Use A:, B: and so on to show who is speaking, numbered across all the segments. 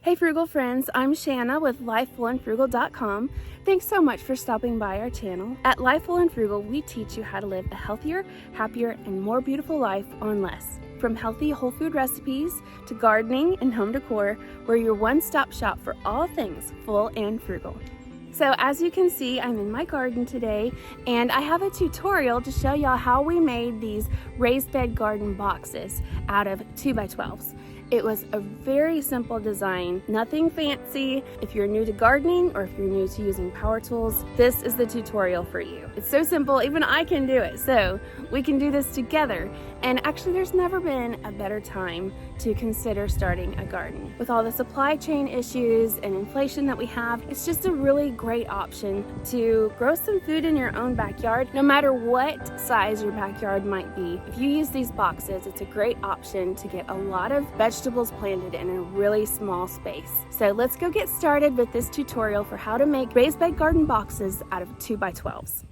A: Hey Frugal friends, I'm Shanna with LifefulAndFrugal.com. Thanks so much for stopping by our channel. At Lifeful and Frugal, we teach you how to live a healthier, happier, and more beautiful life on less. From healthy whole food recipes to gardening and home decor, we're your one-stop shop for all things full and frugal. So as you can see, I'm in my garden today and I have a tutorial to show y'all how we made these raised bed garden boxes out of 2x12s. It was a very simple design, nothing fancy. If you're new to gardening or if you're new to using power tools, this is the tutorial for you. It's so simple, even I can do it. So we can do this together. And actually there's never been a better time to consider starting a garden. With all the supply chain issues and inflation that we have, it's just a really great option to grow some food in your own backyard, no matter what size your backyard might be. If you use these boxes, it's a great option to get a lot of vegetables planted in a really small space. So let's go get started with this tutorial for how to make raised bed garden boxes out of 2x12s.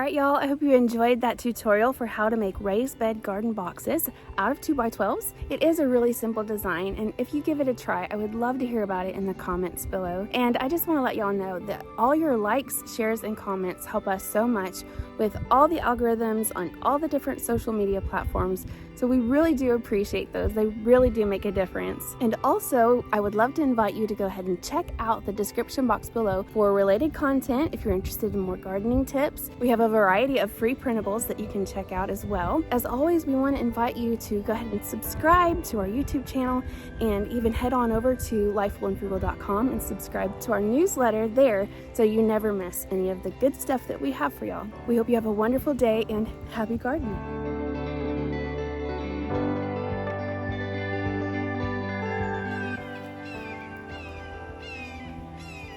A: Alright y'all, I hope you enjoyed that tutorial for how to make raised bed garden boxes out of 2x12s. It is a really simple design, and if you give it a try, I would love to hear about it in the comments below. And I just want to let y'all know that all your likes, shares, and comments help us so much with all the algorithms on all the different social media platforms. So we really do appreciate those. They really do make a difference. And also, I would love to invite you to go ahead and check out the description box below for related content if you're interested in more gardening tips. We have a variety of free printables that you can check out as well. As always, we want to invite you to go ahead and subscribe to our YouTube channel and even head on over to lifefulandfrugal.com and subscribe to our newsletter there so you never miss any of the good stuff that we have for y'all. We hope you have a wonderful day and happy gardening.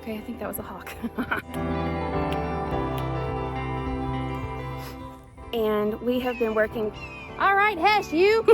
A: Okay, I think that was a hawk. And we have been working. All right, hush you.